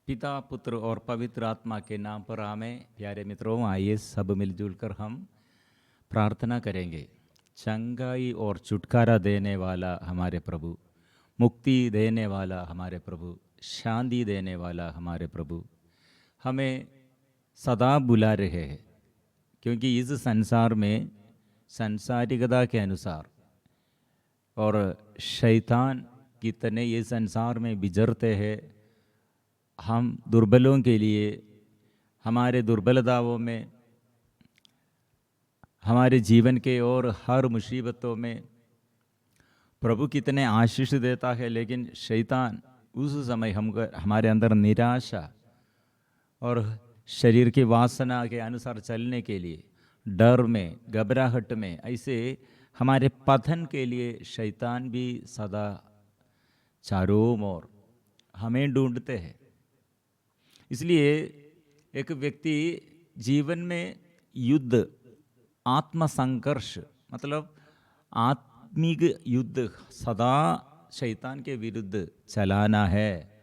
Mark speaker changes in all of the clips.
Speaker 1: पिता पुत्र और पवित्र आत्मा के नाम पर आमें। प्यारे मित्रों, आइए सब मिलजुल कर हम प्रार्थना करेंगे। चंगाई और छुटकारा देने वाला हमारे प्रभु, मुक्ति देने वाला हमारे प्रभु, शांति देने वाला हमारे प्रभु हमें सदा बुला रहे हैं, क्योंकि इस संसार में संसारिकता के अनुसार और शैतान की तरह ये संसार में विचरते हैं। हम दुर्बलों के लिए, हमारे दुर्बलताओं में, हमारे जीवन के और हर मुसीबतों में प्रभु कितने आशीष देता है, लेकिन शैतान उस समय हमारे अंदर निराशा और शरीर की वासना के अनुसार चलने के लिए, डर में, घबराहट में, ऐसे हमारे पतन के लिए शैतान भी सदा चारों ओर हमें ढूंढते हैं। इसलिए एक व्यक्ति जीवन में युद्ध, आत्म संघर्ष, मतलब आत्मिक युद्ध सदा शैतान के विरुद्ध चलाना है।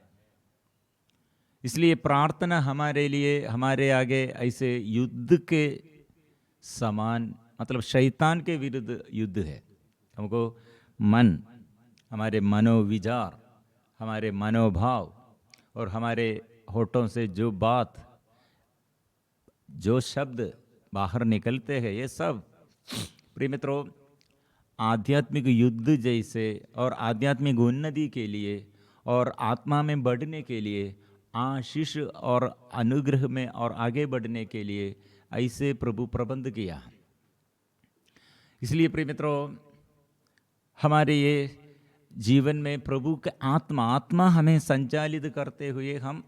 Speaker 1: इसलिए प्रार्थना हमारे लिए, हमारे आगे ऐसे युद्ध के समान, मतलब शैतान के विरुद्ध युद्ध है। हमको हमारे मनोविचार, हमारे मनोभाव और हमारे होठों से जो बात, जो शब्द बाहर निकलते हैं, ये सब प्रिय मित्रों आध्यात्मिक युद्ध जैसे और आध्यात्मिक उन्नति के लिए और आत्मा में बढ़ने के लिए, आशीष और अनुग्रह में और आगे बढ़ने के लिए ऐसे प्रभु प्रबंध किया। इसलिए प्रिय मित्रों, हमारे ये जीवन में प्रभु के आत्मा हमें संचालित करते हुए हम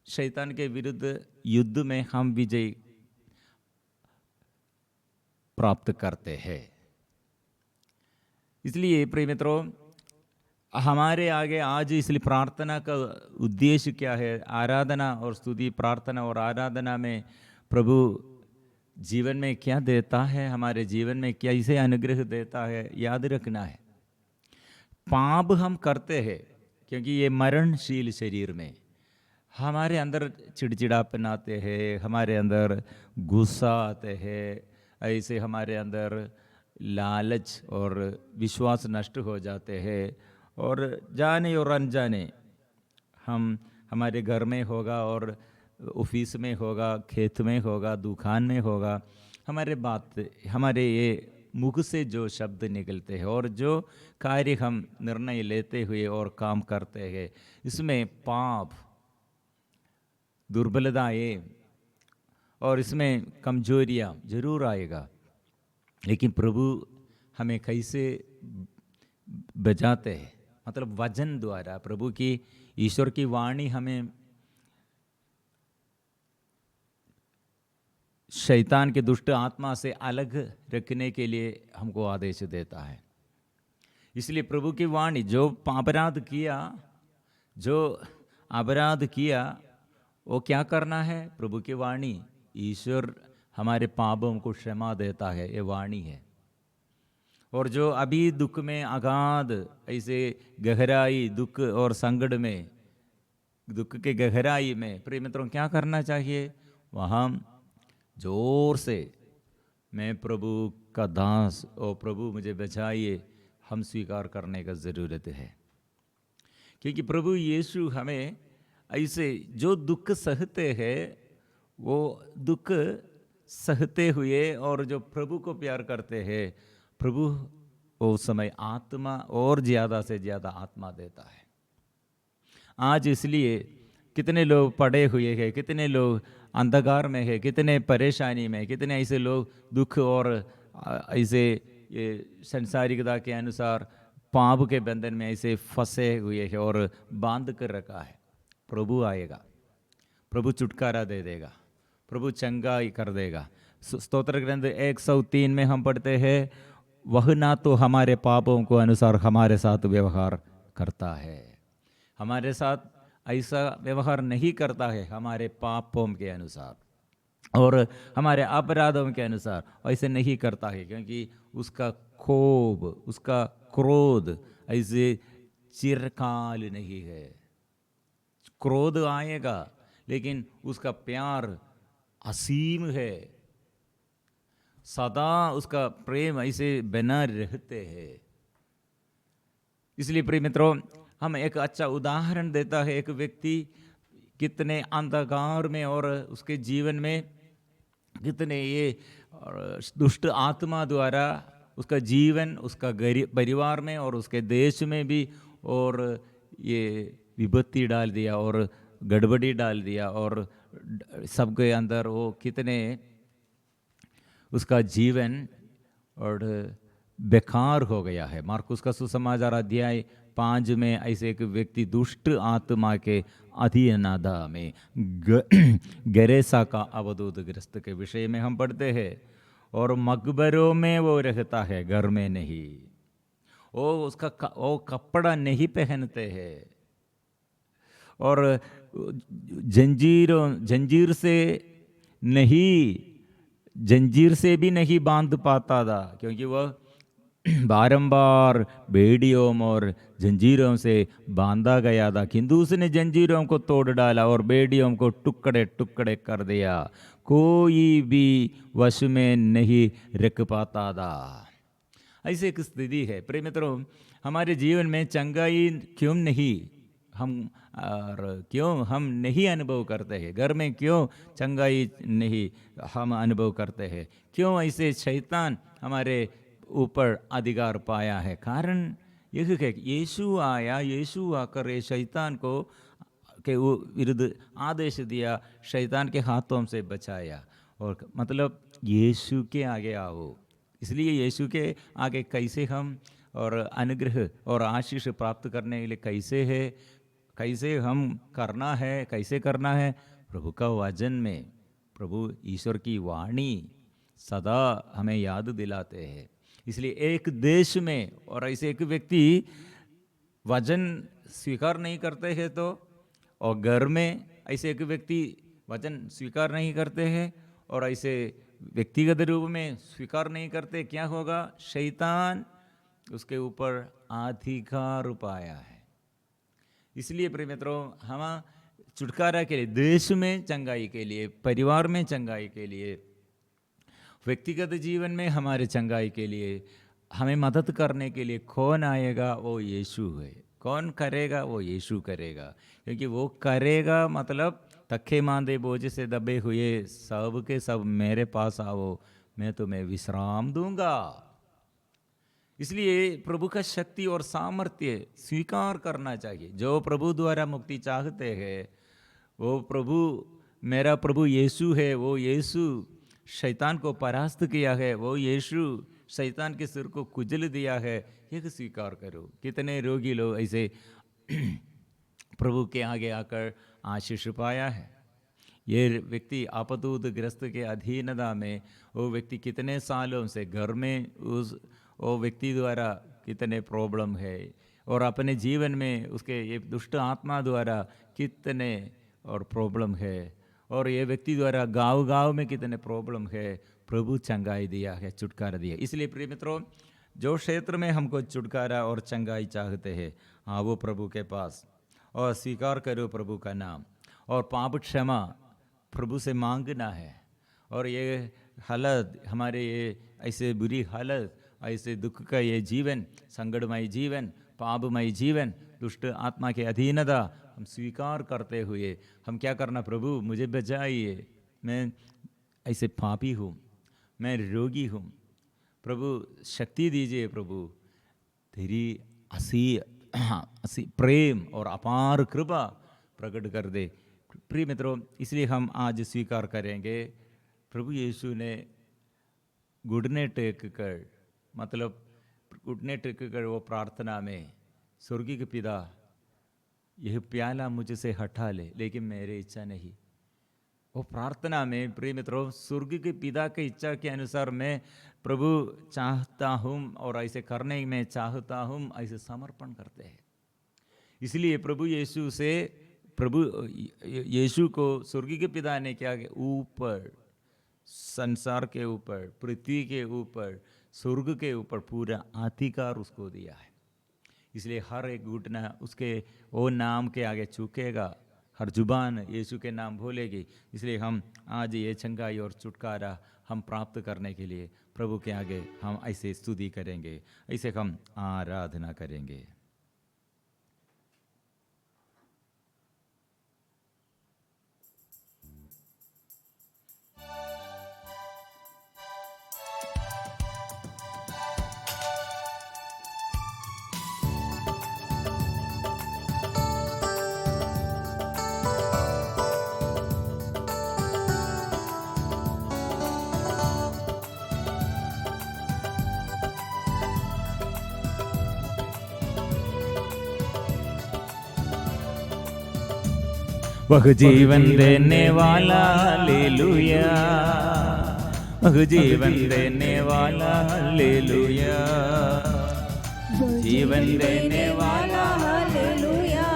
Speaker 1: शैतान के विरुद्ध युद्ध में हम विजय प्राप्त करते हैं। इसलिए प्रिय मित्रों, हमारे आगे आज इसलिए प्रार्थना का उद्देश्य क्या है? आराधना और स्तुति, प्रार्थना और आराधना में प्रभु जीवन में क्या देता है, हमारे जीवन में कैसे अनुग्रह देता है, याद रखना है। पाप हम करते हैं क्योंकि ये मरणशील शरीर में हमारे अंदर चिड़चिड़ापन आते हैं, हमारे अंदर गुस्सा आते हैं, ऐसे हमारे अंदर लालच और विश्वास नष्ट हो जाते हैं, और जाने और अनजाने हमारे घर में होगा और ऑफिस में होगा, खेत में होगा, दुकान में होगा, हमारे ये मुख से जो शब्द निकलते हैं और जो कार्य हम निर्णय लेते हुए और काम करते हैं, इसमें पाप, दुर्बलताएं और इसमें कमजोरियां जरूर आएगा। लेकिन प्रभु हमें कैसे बचाते हैं, मतलब वचन द्वारा, प्रभु की, ईश्वर की वाणी हमें शैतान के दुष्ट आत्मा से अलग रखने के लिए हमको आदेश देता है। इसलिए प्रभु की वाणी, जो अपराध किया वो क्या करना है? प्रभु की वाणी, ईश्वर हमारे पापों को क्षमा देता है, ये वाणी है। और जो अभी दुख में अगाध, ऐसे गहराई, दुख और संकट में, दुख के गहराई में प्रिय मित्रों क्या करना चाहिए? वहाँ जोर से, मैं प्रभु का दास और प्रभु मुझे बचाइए, हम स्वीकार करने का ज़रूरत है। क्योंकि प्रभु यीशु हमें ऐसे जो दुख सहते हैं, वो दुख सहते हुए और जो प्रभु को प्यार करते हैं, प्रभु वो समय आत्मा और ज़्यादा से ज़्यादा आत्मा देता है। आज इसलिए कितने लोग पड़े हुए हैं, कितने लोग अंधकार में है, कितने परेशानी में, कितने ऐसे लोग दुख और ऐसे ये संसारिकता के अनुसार पाप के बंधन में ऐसे फंसे हुए हैं और बांध कर रखा है। प्रभु आएगा, प्रभु छुटकारा दे देगा, प्रभु चंगाई कर देगा। स्तोत्र ग्रंथ 103 में हम पढ़ते हैं, वह ना तो हमारे पापों को अनुसार हमारे साथ व्यवहार करता है, हमारे साथ ऐसा व्यवहार नहीं करता है, हमारे पापों के अनुसार और हमारे अपराधों के अनुसार ऐसे नहीं करता है, क्योंकि उसका कोप, उसका क्रोध ऐसे चिरकाल नहीं है, क्रोध आएगा, लेकिन उसका प्यार असीम है, सदा उसका प्रेम ऐसे बना रहते हैं। इसलिए प्रिय मित्रों, हम एक अच्छा उदाहरण देता है, एक व्यक्ति कितने अंधकार में और उसके जीवन में कितने ये दुष्ट आत्मा द्वारा उसका जीवन, उसका परिवार में और उसके देश में भी और ये विपत्ति डाल दिया और गड़बड़ी डाल दिया, और सबके अंदर वो कितने उसका जीवन और बेकार हो गया है। मार्कुस का सुसमाचार अध्याय 5 में ऐसे एक व्यक्ति दुष्ट आत्मा के अधीनता में गरेसा का अवधूत ग्रस्त के विषय में हम पढ़ते हैं, और मकबरों में वो रहता है, घर में नहीं। वो कपड़ा नहीं पहनते हैं, और जंजीर से भी नहीं बांध पाता था, क्योंकि वह बारंबार बेड़ियों और जंजीरों से बांधा गया था, किंतु उसने जंजीरों को तोड़ डाला और बेड़ियों को टुकड़े टुकड़े कर दिया, कोई भी वश में नहीं रख पाता था। ऐसी एक स्थिति है प्रिय मित्रों, हमारे जीवन में चंगाई क्यों नहीं अनुभव करते हैं? घर में क्यों चंगाई नहीं हम अनुभव करते हैं? क्यों ऐसे शैतान हमारे ऊपर अधिकार पाया है? कारण यह है कि यीशु आया, यीशु आकर ये शैतान को के विरुद्ध आदेश दिया, शैतान के हाथों से बचाया। और मतलब यीशु के आगे आओ। इसलिए यीशु के आगे कैसे हम और अनुग्रह और आशीष प्राप्त करने के लिए कैसे हम करना है, कैसे करना है? प्रभु का वचन में, प्रभु ईश्वर की वाणी सदा हमें याद दिलाते हैं। इसलिए एक देश में और ऐसे एक व्यक्ति वचन स्वीकार नहीं करते हैं तो, और घर में ऐसे एक व्यक्ति वचन स्वीकार नहीं करते हैं और ऐसे व्यक्तिगत रूप में स्वीकार नहीं करते, क्या होगा? शैतान उसके ऊपर अधिकार पाया है। इसलिए प्रिय मित्रों, हम छुटकारा के लिए, देश में चंगाई के लिए, परिवार में चंगाई के लिए, व्यक्तिगत जीवन में हमारे चंगाई के लिए, हमें मदद करने के लिए कौन आएगा? वो यीशु है। कौन करेगा? वो यीशु करेगा। क्योंकि वो करेगा मतलब थके मांदे बोझ से दबे हुए सब के सब मेरे पास आओ, मैं तुम्हें विश्राम दूंगा। इसलिए प्रभु का शक्ति और सामर्थ्य स्वीकार करना चाहिए। जो प्रभु द्वारा मुक्ति चाहते हैं, वो प्रभु, मेरा प्रभु यीशु है। वो यीशु शैतान को परास्त किया है, वो यीशु शैतान के सिर को कुचल दिया है। ये स्वीकार करो। कितने रोगी लोग ऐसे प्रभु के आगे आकर आशीष पाया है। ये व्यक्ति आपदूत ग्रस्त के अधीनता में, वो व्यक्ति कितने सालों से घर में वो व्यक्ति द्वारा कितने प्रॉब्लम है, और अपने जीवन में उसके ये दुष्ट आत्मा द्वारा कितने और प्रॉब्लम है, और ये व्यक्ति द्वारा गांव में कितने प्रॉब्लम है। प्रभु चंगाई दिया है, छुटकारा दिया। इसलिए प्रिय मित्रों, जो क्षेत्र में हमको छुटकारा और चंगाई चाहते हैं, हाँ, वो प्रभु के पास, और स्वीकार करो प्रभु का नाम, और पाप क्षमा प्रभु से मांगना है। और ये हालत, हमारे ये ऐसे बुरी हालत, ऐसे दुख का ये जीवन, संकटमय जीवन, पापमय जीवन, दुष्ट आत्मा के अधीनता हम स्वीकार करते हुए हम क्या करना? प्रभु मुझे बचाइए, मैं ऐसे पापी हूँ, मैं रोगी हूँ, प्रभु शक्ति दीजिए, प्रभु तेरी असी प्रेम और अपार कृपा प्रकट कर दे। प्रिय मित्रों, इसलिए हम आज स्वीकार करेंगे, प्रभु यीशु ने घुटने टेक कर, मतलब घुटने टेक कर वो प्रार्थना में, स्वर्गीय पिता, यह प्याला मुझसे हटा ले, लेकिन मेरी इच्छा नहीं। वो प्रार्थना में प्रिय मित्रों, स्वर्गीय के पिता की इच्छा के अनुसार मैं प्रभु चाहता हूँ और ऐसे करने में चाहता हूँ, ऐसे समर्पण करते हैं। इसलिए प्रभु यीशु को स्वर्गीय के पिता ने क्या किया? ऊपर, संसार के ऊपर, पृथ्वी के ऊपर, स्वर्ग के ऊपर पूरा अधिकार उसको दिया है। इसलिए हर एक घुटना उसके वो नाम के आगे झुकेगा, हर जुबान यीशु के नाम बोलेगी। इसलिए हम आज ये चंगाई और छुटकारा हम प्राप्त करने के लिए प्रभु के आगे हम ऐसे स्तुति करेंगे, ऐसे हम आराधना करेंगे। वह जीवन देने वाला हालेलुया, वह जीवन देने वाला हालेलुया, जीवन देने वाला हालेलुया,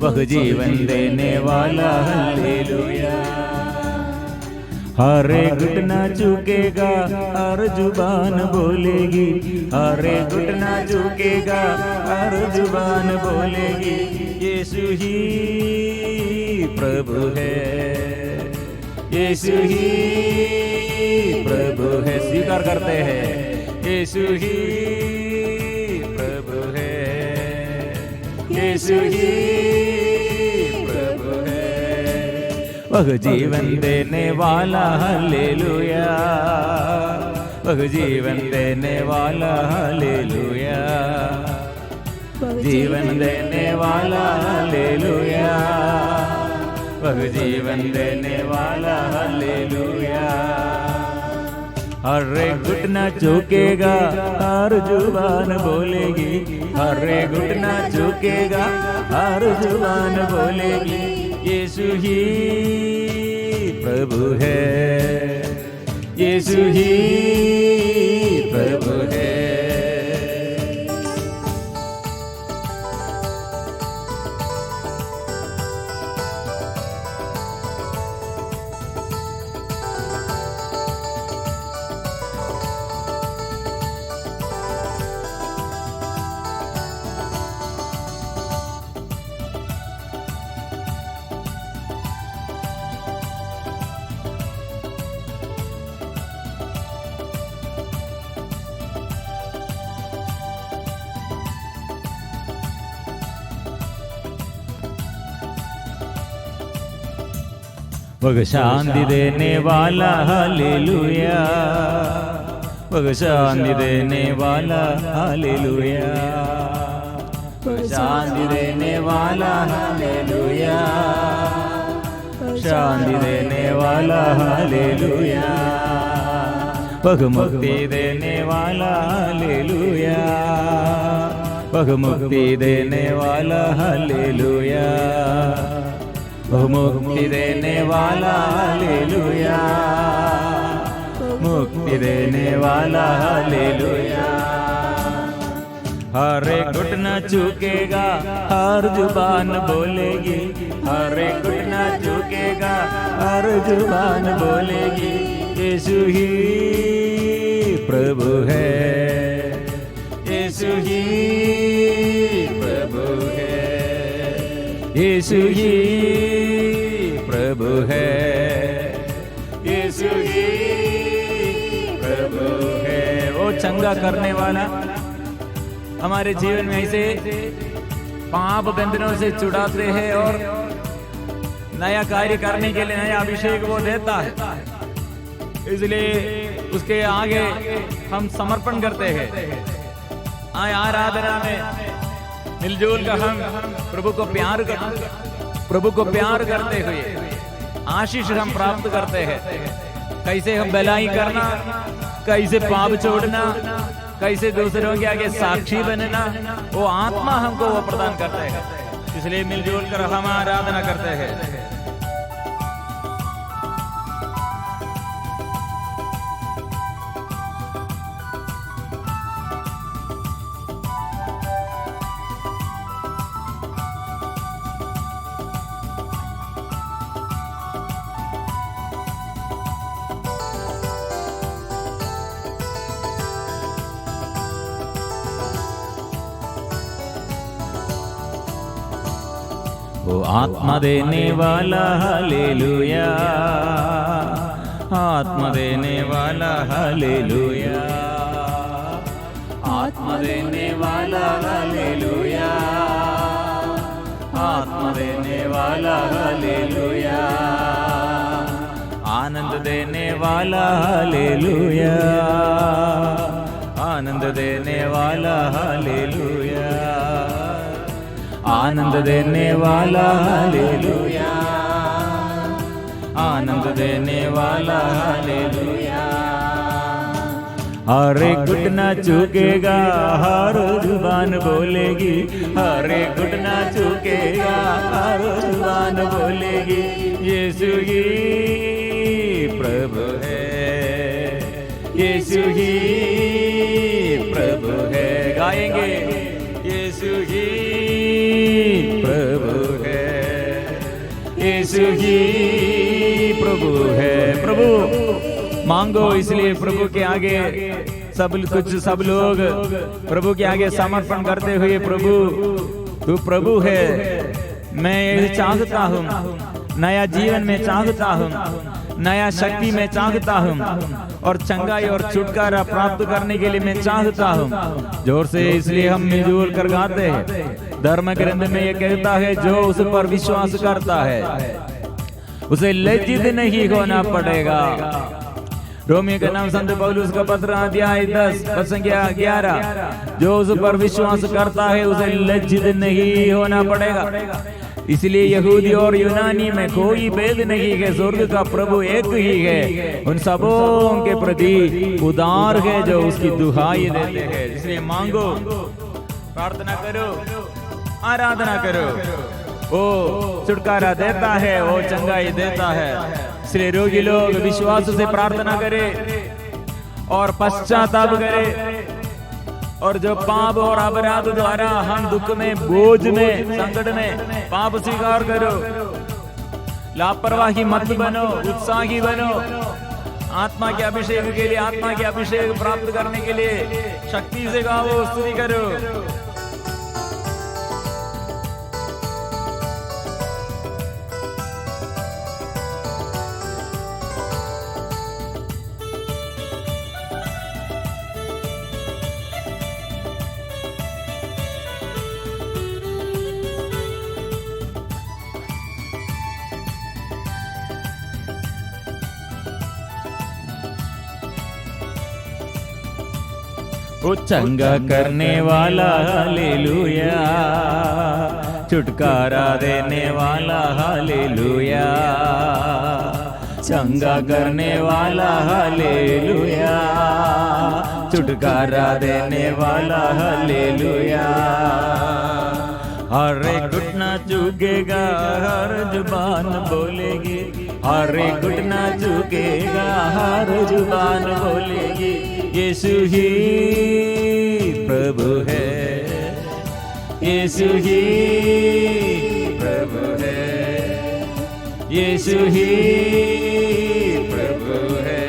Speaker 1: वह जीवन देने वाला हालेलुया। हर एक घुटना झुकेगा, हर जुबान बोलेगी, हर एक घुटना झुकेगा, हर जुबान बोलेगी, यीशु ही प्रभु है, यीशु ही प्रभु है। स्वीकार करते हैं, यीशु ही प्रभु है, यीशु ही प्रभु है। वह जीवन देने वाला हालेलुया, वह जीवन देने वाला हालेलुया, जीवन देने वाला हालेलुया, वह जीवन देने वाला हालेलुया। हर एक घुटना झुकेगा, हर जुबान बोलेगी, हर एक घुटना झुकेगा, हर जुबान बोलेगी, यीशु ही प्रभु है, यीशु ही प्रभु है। वह शांति देने वाला हालेलुया, वह शांति देने वाला हालेलुया, वह शांति देने वाला हालेलुया, शांति देने वाला हालेलुया, वह मुक्ति देने वाला हालेलुया, वह मुक्ति देने वाला हालेलुया, वह मुक्ति देने वाला हालेलुया, मुक्ति देने वाला हालेलुया। हर एक घुटना झुकेगा, हर जुबान बोलेगी, हर एक घुटना झुकेगा, हर जुबान बोलेगी, यीशु ही प्रभु है, यीशु ही प्रभु है, यीशु ही प्रभु है, यीशु ही प्रभु है। वो चंगा करने वाला हमारे जीवन में ऐसे पाप बंधनों से छुड़ाते हैं और नया कार्य करने के लिए नया अभिषेक वो देता है। इसलिए उसके आगे हम समर्पण करते हैं। आराधना में मिलजुल कर हम प्रभु को प्यार करते हुए आशीष हम प्राप्त करते हैं। कैसे हम भलाई करना, कैसे पाप छोड़ना, कैसे दूसरों के आगे साक्षी बनना, वो आत्मा हमको वो प्रदान करते हैं। इसलिए मिलजुल कर हम आराधना करते हैं। वो आत्मा देने वाला हालेलुया, आत्मा देने वाला हालेलुया, आत्मा देने वाला हालेलुया, आत्मा देने वाला हालेलुया, आनंद देने वाला हालेलुया, आनंद देने वाला हालेलुया, आनंद देने वाला हालेलुया, आनंद देने वाला हालेलुया। हर एक घुटना झुकेगा, हर जुबान बोलेगी, हर एक घुटना झुकेगा, हर जुबान बोलेगी, यीशु ही प्रभु है, यीशु ही प्रभु है। गाएंगे, यीशु ही प्रभु है, यीशु ही प्रभु है। प्रभु मांगो, इसलिए प्रभु के आगे सब लोग प्रभु के आगे समर्पण करते हुए, प्रभु तू प्रभु है, मैं ये चाहता हूँ, नया जीवन में चाहता हूँ, नया शक्ति में चाहता हूँ, और चंगाई और छुटकारा प्राप्त करने के लिए मैं चाहता हूँ। जोर से इसलिए हम मिलजुल कर गाते हैं। धर्म ग्रंथ में ये कहता है, जो उस पर विश्वास करता है उसे लज्जित नहीं होना पड़ेगा। रोमियो का नाम संत पौलुस का पत्र अध्याय 10 पद संख्या 11, जो उस पर विश्वास करता है उसे लज्जित नहीं होना पड़ेगा। इसलिए यहूदी और यूनानी में कोई भेद नहीं है, स्वर्ग का प्रभु एक ही है, उन सबों के प्रति उदार है जो उसकी दुहाई देते हैं। इसलिए मांगो, प्रार्थना करो, आराधना करो, वो छुटकारा देता है, वो चंगाई देता है। इसलिए रोगी लोग विश्वास से प्रार्थना करें और पश्चाताप करें, और जो पाप और अपराध द्वारा हम दुख में, बोझ में, संकट में पाप स्वीकार करो। लापरवाही मत बनो, उत्साही बनो। आत्मा के अभिषेक के लिए, आत्मा के अभिषेक प्राप्त करने के लिए शक्ति से गाओ, स्तुति करो। वो चंगा करने वाला हालेलुया, छुटकारा देने वाला हालेलुया, चंगा करने वाला हालेलुया, छुटकारा देने वाला हालेलुया। हर एक घुटना झुकेगा, हर जुबान बोलेगी, हर एक घुटना झुकेगा, हर जुबान बोलेगी, यीशु ही प्रभु है, यीशु ही प्रभु है, यीशु ही प्रभु है।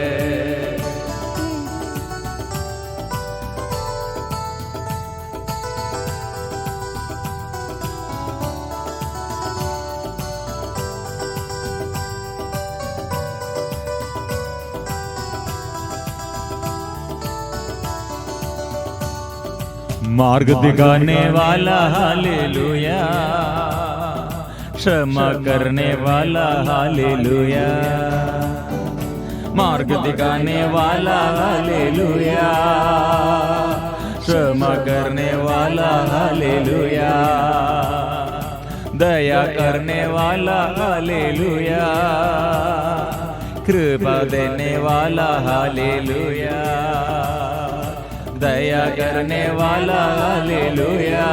Speaker 1: मार्ग दिखाने वाला हालेलुया, क्षमा करने वाला हालेलुया, मार्ग दिखाने वाला हालेलुया, क्षमा करने वाला हालेलुया, दया करने वाला हालेलुया, कृपा देने वाला हालेलुया, दया करने वाला हालेलुया,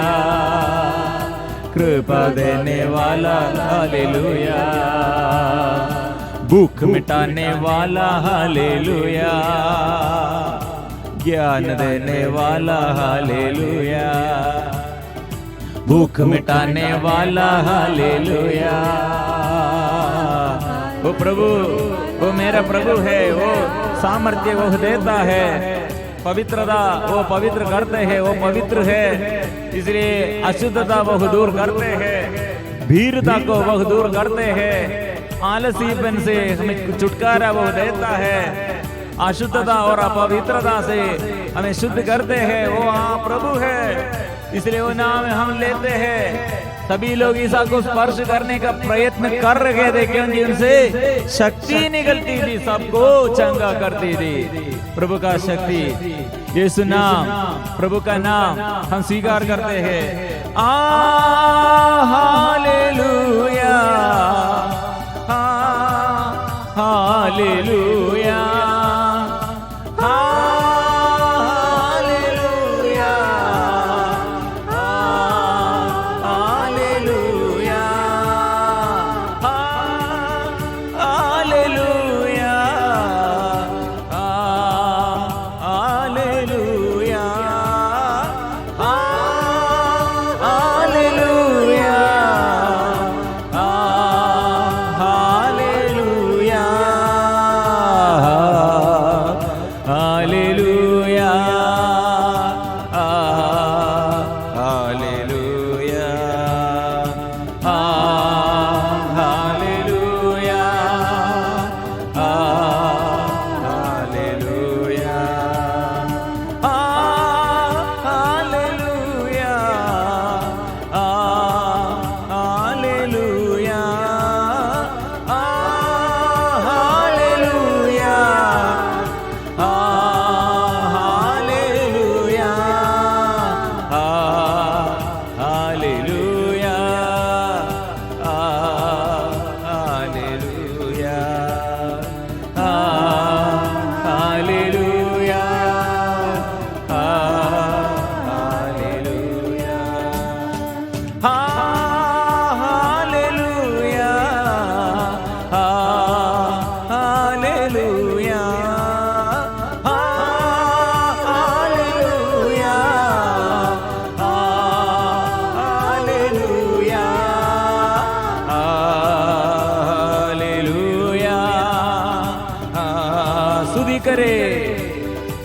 Speaker 1: कृपा देने वाला हालेलुया, भूख मिटाने वाला हालेलुया, ज्ञान देने वाला हालेलुया, भूख मिटाने वाला हालेलुया। वो प्रभु, वो मेरा प्रभु है, वो सामर्थ्य वो देता है, पवित्रता वो पवित्र करते हैं, वो पवित्र है, इसलिए अशुद्धता वो दूर करते हैं। भीरता को वह दूर करते हैं, आलसीपन से हमें छुटकारा वो देता है, अशुद्धता और अपवित्रता से हमें शुद्ध करते हैं। वो प्रभु है, इसलिए वो नाम हम लेते हैं। सभी लोग ईसा को स्पर्श करने का प्रयत्न कर रहे थे क्योंकि उनसे शक्ति निकलती थी, सबको चंगा करती थी। प्रभु का शक्ति, यीशु नाम, प्रभु का नाम हम स्वीकार करते हैं। हालेलुया, हालेलुया,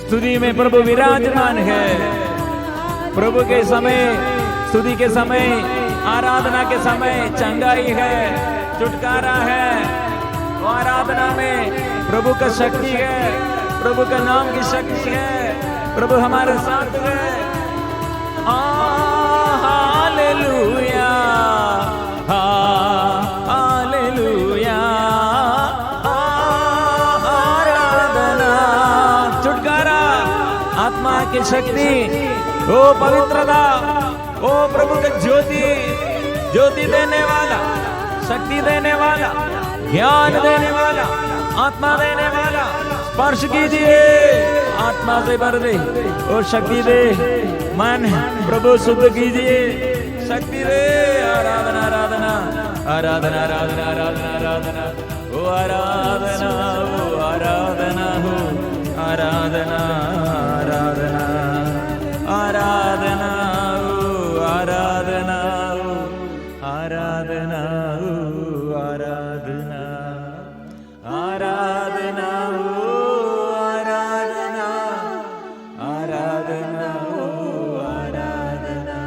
Speaker 1: स्तुति में प्रभु विराजमान है। प्रभु के समय, स्तुति के समय, आराधना के समय चंगाई है, छुटकारा है। वो आराधना में प्रभु का शक्ति है, प्रभु का नाम की शक्ति है, प्रभु हमारे साथ है। हालेलुया, हालेलुया, आराधना, छुटकारा, आत्मा की शक्ति, ओ पवित्रता, ओ प्रभु का ज्योति, ज्योति देने वाला, शक्ति देने वाला, ज्ञान देने वाला, आत्मा देने वाला, स्पर्श कीजिए, आत्मा से भर दे और शक्ति दे। मन प्रभु शुद्ध कीजिए, शक्ति दे। आराधना, आराधना, आराधना, आराधना, आराधना, आराधना, ओ आराधना, ओ आराधना हो, आराधना, आराधना, आराधना, ओ आराधना, आराधना, आराधना, आराधना, आराधना, आराधना, आराधना,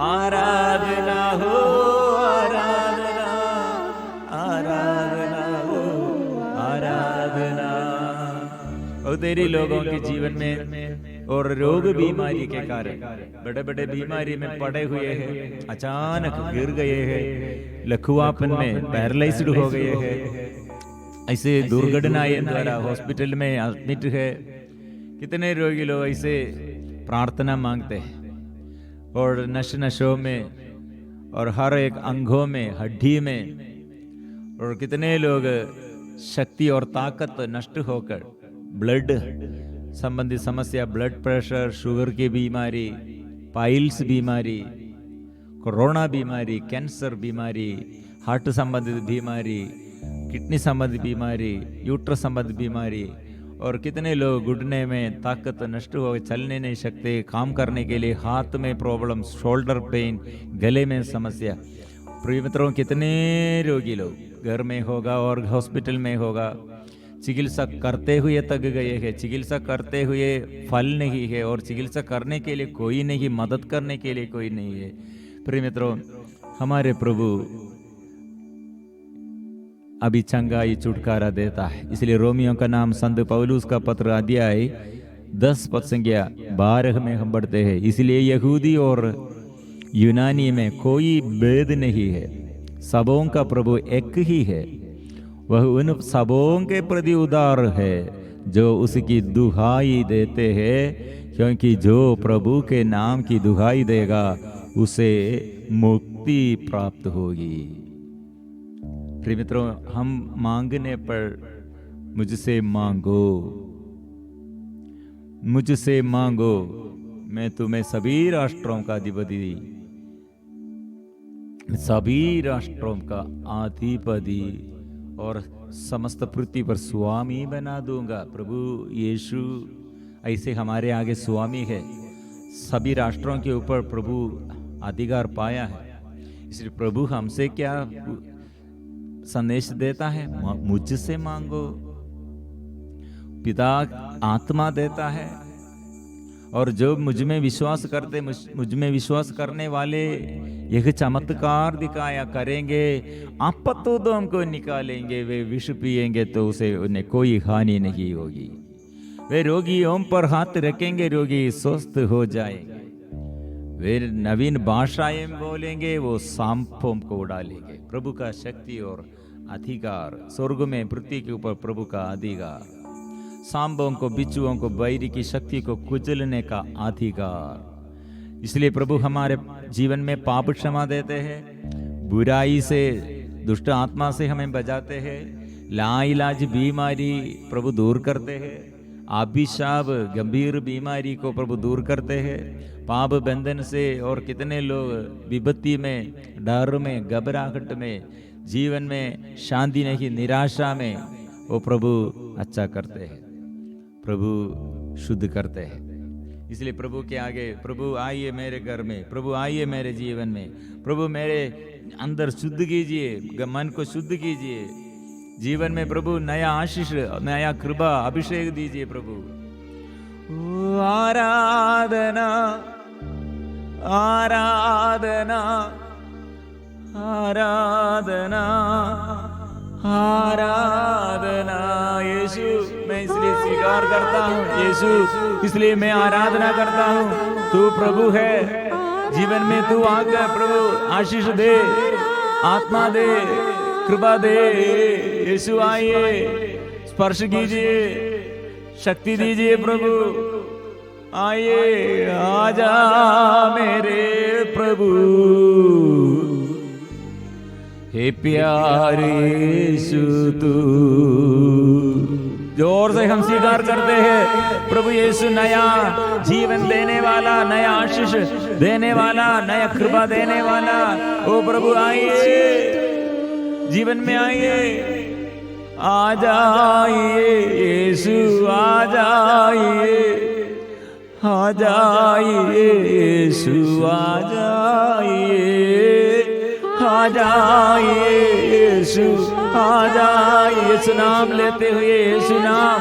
Speaker 1: आराधना हो, आराधना, आराधना हो, आराधना। और तेरी लोगों के जीवन में और रोग बीमारी के कारण बड़े बड़े बीमारी में पड़े हुए हैं, अचानक गिर गए हैं, लकवापन में पैरालाइज्ड हो गए हैं, ऐसे दुर्घटनाएं द्वारा हॉस्पिटल में एडमिट है। कितने रोगी लोग ऐसे प्रार्थना मांगते हैं और नशों में और हर एक अंगों में, हड्डी में, और कितने लोग शक्ति और ताकत नष्ट होकर ब्लड संबंधी समस्या, ब्लड प्रेशर, शुगर की बीमारी, पाइल्स बीमारी, कोरोना बीमारी, कैंसर बीमारी, हार्ट संबंधित बीमारी, किडनी संबंधित बीमारी, यूट्रस संबंधित बीमारी, और कितने लोग घुटने में ताकत नष्ट हो, चलने नहीं सकते, काम करने के लिए हाथ में प्रॉब्लम, शोल्डर पेन, गले में समस्या। प्रिय मित्रों, कितने रोगी लोग घर में होगा और हॉस्पिटल में होगा, चिकित्सा करते हुए थक गए हैं, चिकित्सा करते हुए फल नहीं है और चिकित्सा करने के लिए कोई नहीं, मदद करने के लिए कोई नहीं है। प्रिय मित्रों, हमारे प्रभु अभी चंगाई छुटकारा देता है। इसलिए रोमियो का नाम संत पौलुस का पत्र अध्याय 10 पद संख्या 12 में हम पढ़ते हैं, इसलिए यहूदी और यूनानी में कोई भेद नहीं है, सबों का प्रभु एक ही है। वह उन सबों के प्रति उदार है जो उसकी दुहाई देते हैं, क्योंकि जो प्रभु के नाम की दुहाई देगा उसे मुक्ति प्राप्त होगी। प्रिय मित्रों, हम मांगने पर मुझसे मांगो, मुझसे मांगो, मैं तुम्हें सभी राष्ट्रों का अधिपति, सभी राष्ट्रों का अधिपति और समस्त पृथ्वी पर स्वामी बना दूंगा। प्रभु यीशु ऐसे हमारे आगे स्वामी है, सभी राष्ट्रों के ऊपर प्रभु अधिकार पाया है। इसलिए प्रभु हमसे क्या संदेश देता है? मुझसे मांगो। पिता आत्मा देता है, और जो मुझ में विश्वास करते, मुझ में विश्वास करने वाले यह चमत्कार दिखाया करेंगे, आपत्तों तो हमको निकालेंगे, वे विष पिएंगे तो उसे उन्हें कोई हानि नहीं होगी, वे रोगियों पर हाथ रखेंगे, रोगी स्वस्थ हो जाएंगे, वे नवीन भाषाएं बोलेंगे, वो सांपों को उड़ा लेंगे। प्रभु का शक्ति और अधिकार, स्वर्ग में पृथ्वी के ऊपर प्रभु का अधिकार, सांपों को, बिच्छुओं को, बैरी की शक्ति को कुचलने का अधिकार। इसलिए प्रभु हमारे जीवन में पाप क्षमा देते हैं, बुराई से, दुष्ट आत्मा से हमें बचाते हैं, लाइलाज बीमारी प्रभु दूर करते हैं, अभिशाप गंभीर बीमारी को प्रभु दूर करते हैं, पाप बंधन से। और कितने लोग विपत्ति में, डर में, घबराहट में, जीवन में शांति नहीं, निराशा में, वो प्रभु अच्छा करते हैं, प्रभु शुद्ध करते हैं। इसलिए प्रभु के आगे, प्रभु आइए मेरे घर में, प्रभु आइए मेरे जीवन में, प्रभु मेरे अंदर शुद्ध कीजिए, मन को शुद्ध कीजिए, जीवन में प्रभु नया आशीष, नया कृपा, अभिषेक दीजिए। प्रभु आराधना, आराधना, आराधना, आराधना। यीशु, मैं इसलिए स्वीकार करता हूँ, यीशु इसलिए मैं आराधना करता हूँ। तू प्रभु है, जीवन में तू आकर प्रभु आशीष दे, आत्मा दे, कृपा दे। यीशु आइए, स्पर्श कीजिए, शक्ति दीजिए। प्रभु आइए, आजा मेरे प्रभु, हे प्यारे यीशु तू। जोर से हम स्वीकार करते हैं, प्रभु यीशु नया जीवन देने वाला, नया आशीष देने वाला, नया कृपा देने वाला। ओ प्रभु आइए, जीवन में आइए, आ जाइए यीशु, आ जाइए, आ जाइए यीशु, आ जाइए, आ जाइए यीशु, आ जाइए। यीशु नाम लेते हुए, यीशु नाम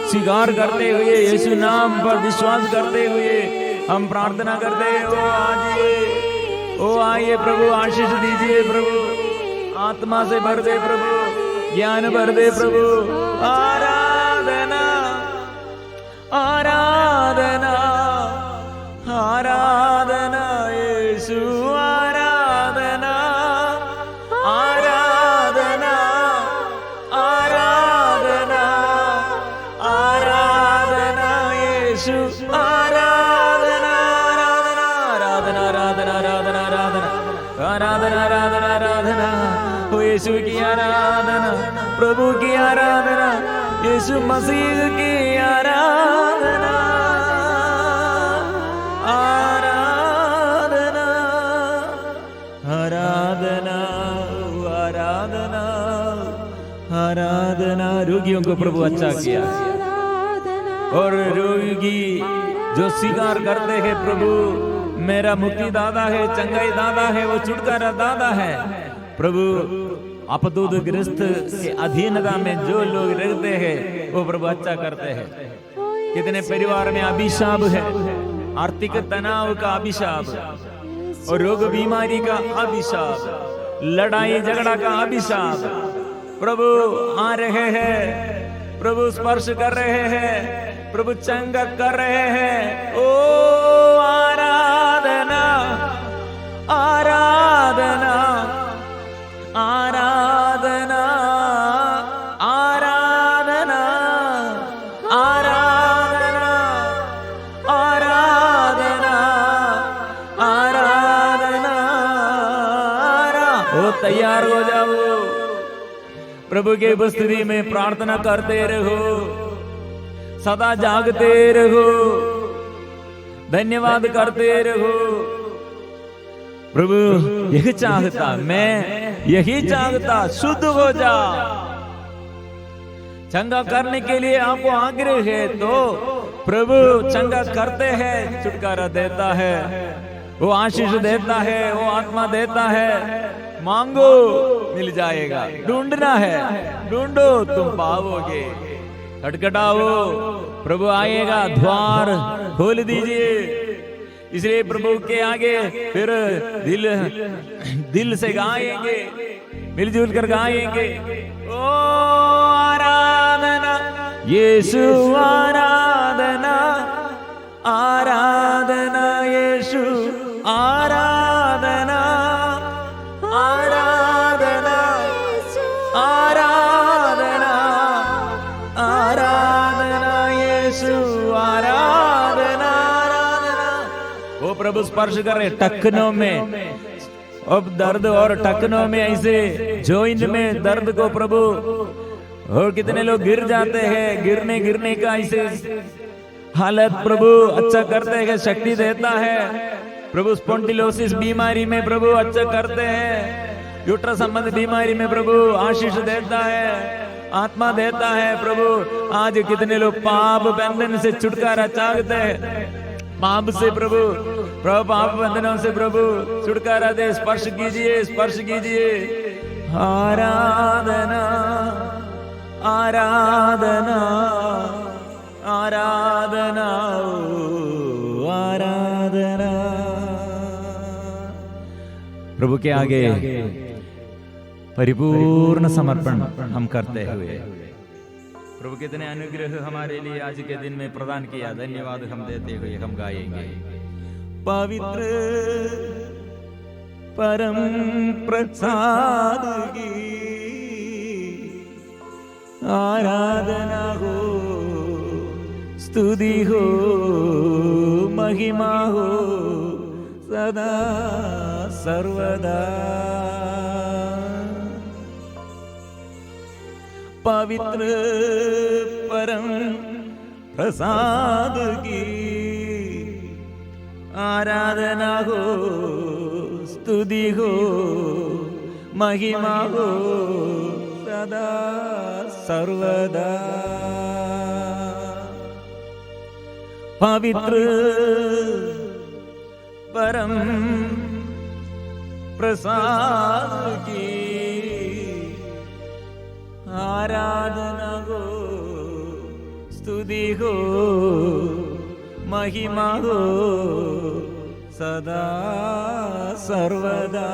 Speaker 1: स्वीकार करते हुए, यीशु नाम पर विश्वास करते हुए हम प्रार्थना करते हैं। ओ आइए, ओ आइए प्रभु, आशीष दीजिए प्रभु, आत्मा से भर दे प्रभु, ज्ञान भर दे प्रभु। आराधना, आराधना, आराधना यीशु, आराधना, आराधना, आराधना, आराधना यीशु, आराधना, आराधना, आराधना, आराधना, आराधना, आराधना, आराधना, आराधना, आराधना। यीशु की आराधना, प्रभु की आराधना, यीशु मसीह की आराधना, आराधना, आराधना, आराधना, आराधना। रोगियों को प्रभु अच्छा किया, और रोगी जो स्वीकार करते हैं प्रभु मेरा मुक्ति दाता है, चंगाई दाता है, वो छुटकारा दाता है। प्रभु अपदूत ग्रस्त के अधीनता में जो लोग रहते हैं वो प्रभु अच्छा करते हैं। कितने परिवार में अभिशाप है, आर्थिक तनाव का अभिशाप, और रोग बीमारी का अभिशाप, लड़ाई झगड़ा का अभिशाप प्रभु आ रहे हैं, प्रभु स्पर्श कर रहे हैं, प्रभु चंगा कर रहे हैं। ओ आराधना आराधना आराधना आराधना आराधना आराधना आराधना। ओ तैयार हो जाओ, प्रभु के उपस्थिति में प्रार्थना करते रहो, सदा जागते रहो, धन्यवाद करते रहो। प्रभु यही चाहता, मैं यही चाहता, शुद्ध हो जा। चंगा करने के लिए आपको आग्रह है तो प्रभु चंगा करते हैं, छुटकारा देता है, वो आशीष देता है, वो आत्मा देता है। मांगो मिल जाएगा, ढूंढना है, ढूंढो तुम पाओगे, खटखटाओ प्रभु आएगा, द्वार खोल दीजिए। इसलिए प्रभु के आगे फिर दिल से गाएंगे, मिलजुल कर गाएंगे। ओ आराधना यीशु आराधना आराधना यीशु आराधना आराधना आराधना आराधना यीशु आराधना आराधना। वो प्रभु स्पर्श कर रहे टखनों में, अब दर्द और टखनों में ऐसे जॉइंट में दर्द को प्रभु, और कितने लोग गिर जाते हैं, गिरने का ऐसे हालत प्रभु अच्छा करते हैं, शक्ति देता है प्रभु। स्पॉन्डिलोसिस बीमारी में प्रभु अच्छा करते हैं, यूट्रस संबंधी बीमारी में प्रभु आशीष देता है, आत्मा देता है प्रभु। आज कितने लोग पाप बंधन से छुटकारा चाहते हैं, पाप से प्रभु पाप बंधनों से प्रभु छुटकारा दे। स्पर्श कीजिए, स्पर्श कीजिए। आराधना आराधना आराधना आराधना। प्रभु के आगे परिपूर्ण समर्पण हम करते हुए, प्रभु कितने अनुग्रह हमारे लिए आज के दिन में प्रदान किया, धन्यवाद हम देते हुए हम गाएंगे। पवित्र परम प्रसाद की आराधना हो, स्तुति हो, महिमा हो सदा सर्वदा। पवित्र परम प्रसाद की आराधना हो, स्तुति हो, महिमा हो सदा सर्वदा। पवित्र परम प्रसाद की आराधना हो, स्तुति हो, महिमा हो सदा सर्वदा।